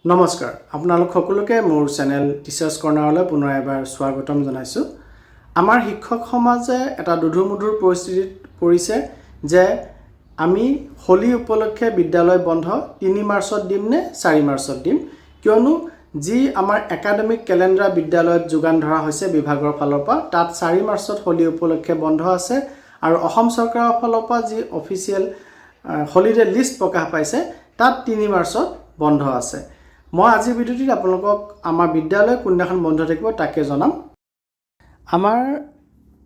নমস্কাৰ আপোনালোক সকলোকে মোৰ চেনেল টিচাৰ্ছ কৰ্ণাৰলৈ পুনৰ এবাৰ স্বাগতম জনাইছোঁ। আমাৰ শিক্ষক সমাজে এটা দুধুৰ-মুধুৰ পৰিস্থিতিত পৰিছে যে আমি হোলী উপলক্ষে বিদ্যালয় বন্ধ 3 মাৰ্চত দিম নে 4 মাৰ্চত দিম, কিয়নো যি আমাৰ একাডেমিক কেলেণ্ডাৰ বিদ্যালয়ত যোগান ধৰা হৈছে বিভাগৰ ফালৰ পৰা তাত 4 মাৰ্চত হোলী উপলক্ষে বন্ধ আছে আৰু অসম চৰকাৰৰ ফালৰ পৰা যি অফিচিয়েল হলিডে লিষ্ট প্ৰকাশ পাইছে তাত 3 মাৰ্চত বন্ধ আছে। মই আজিৰ ভিডিঅ'টিত আপোনালোকক আমাৰ বিদ্যালয় কোনদিনাখন বন্ধ থাকিব তাকে জনাম। আমাৰ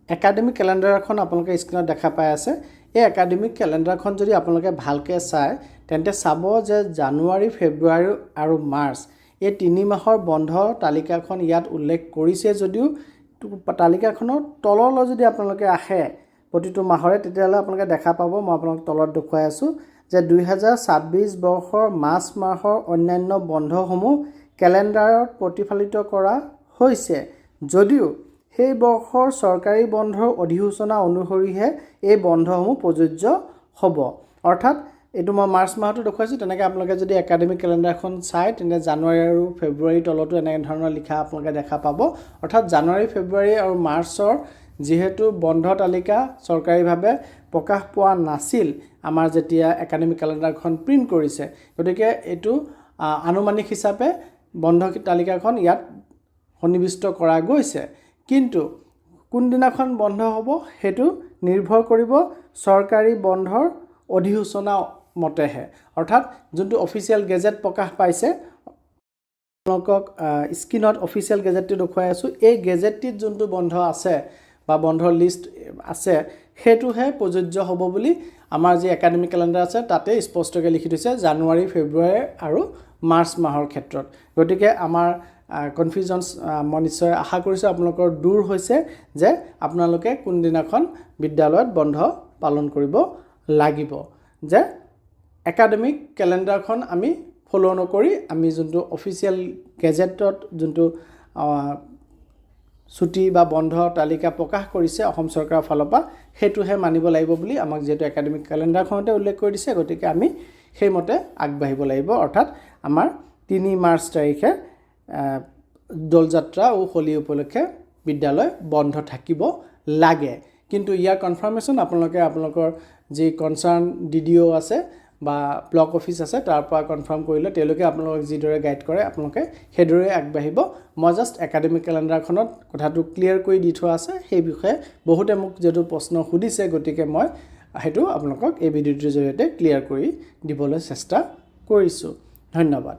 একাডেমিক কেলেণ্ডাৰখন আপোনালোকে স্ক্ৰীনত দেখা পাই আছে। এই একাডেমিক কেলেণ্ডাৰখন যদি আপোনালোকে ভালকৈ চায় তেন্তে চাব যে জানুৱাৰী, ফেব্ৰুৱাৰী আৰু মাৰ্চ এই 3 মাহৰ বন্ধ তালিকাখন ইয়াত উল্লেখ কৰিছে যদিও তালিকাখনৰ তললৈ যদি আপোনালোকে আহে প্ৰতিটো মাহৰে তেতিয়াহ'লে আপোনালোকে দেখা পাব, মই আপোনালোকক তলত দেখুৱাই আছোঁ যে 2026 বৰ্ষৰ মাৰ্চ মাহৰ অন্যান্য বন্ধসমূহ কেলেণ্ডাৰত প্ৰতিফলিত কৰা হৈছে যদিও সেই বৰ্ষৰ চৰকাৰী বন্ধৰ অধিসূচনা অনুসৰিহে এই বন্ধসমূহ প্ৰযোজ্য হ'ব। অৰ্থাৎ এইটো মই মাৰ্চ মাহটো দেখুৱাইছোঁ, তেনেকৈ আপোনালোকে যদি একাডেমিক কেলেণ্ডাৰখন চায় তেন্তে জানুৱাৰী আৰু ফেব্ৰুৱাৰী তলতো এনেকৈ ধৰণৰ লিখা আপোনালোকে দেখা পাব। অৰ্থাৎ জানুৱাৰী, ফেব্ৰুৱাৰী আৰু মাৰ্চৰ যিহেতু বন্ধ তালিকা চৰকাৰীভাৱে প্ৰকাশ পোৱা নাছিল আমাৰ যেতিয়া একাডেমিক কেলেণ্ডাৰখন প্ৰিণ্ট কৰিছে, গতিকে এইটো আনুমানিক হিচাপে বন্ধ তালিকাখন ইয়াত সন্নিৱিষ্ট কৰা গৈছে। কিন্তু কোনদিনাখন বন্ধ হ'ব সেইটো নিৰ্ভৰ কৰিব চৰকাৰী বন্ধৰ অধিসূচনা মতেহে। অৰ্থাৎ যোনটো অফিচিয়েল গেজেট প্ৰকাশ পাইছে, আপোনালোকক স্ক্ৰীনত অফিচিয়েল গেজেটটো দেখুৱাই আছোঁ। এই গেজেটটিত যোনটো বন্ধ আছে বা বন্ধৰ লিষ্ট আছে সেইটোহে প্ৰযোজ্য হ'ব বুলি আমাৰ যি একাডেমিক কেলেণ্ডাৰ আছে তাতে স্পষ্টকৈ লিখি থৈছে জানুৱাৰী, ফেব্ৰুৱাৰী আৰু মাৰ্চ মাহৰ ক্ষেত্ৰত। গতিকে আমাৰ কনফিউজনছ মই নিশ্চয় আশা কৰিছোঁ আপোনালোকৰ দূৰ হৈছে যে আপোনালোকে কোনদিনাখন বিদ্যালয়ত বন্ধ পালন কৰিব লাগিব, যে একাডেমিক কেলেণ্ডাৰখন আমি ফ'ল' নকৰি আমি যোনটো অফিচিয়েল গেজেটত যোনটো ছুটি বা বন্ধ তালিকা প্ৰকাশ কৰিছে অসম চৰকাৰৰ ফালৰ পৰা সেইটোহে মানিব লাগিব বুলি আমাক যিহেতু একাডেমিক কেলেণ্ডাৰখনতে উল্লেখ কৰি দিছে, গতিকে আমি সেইমতে আগবাঢ়িব লাগিব। অৰ্থাৎ আমাৰ 3 মাৰ্চ তাৰিখে দৌলযাত্ৰা আৰু হোলী উপলক্ষে বিদ্যালয় বন্ধ থাকিব লাগে। কিন্তু ইয়াৰ কনফাৰ্মেশ্যন আপোনালোকৰ যি কনচাৰ্ণ DDO আছে বা ব্লক অফিচ আছে তাৰ পৰা কনফাৰ্ম কৰিলে তেওঁলোকে আপোনালোকক যিদৰে গাইড কৰে আপোনালোকে সেইদৰে আগবাঢ়িব। মই জাষ্ট একাডেমিক কেলেণ্ডাৰখনত কথাটো ক্লিয়াৰ কৰি দি থোৱা আছে, সেই বিষয়ে বহুতে মোক যিহেতু প্ৰশ্ন সুধিছে, গতিকে মই সেইটো আপোনালোকক এই ভিডিঅ'টোৰ জৰিয়তে ক্লিয়াৰ কৰি দিবলৈ চেষ্টা কৰিছোঁ। ধন্যবাদ।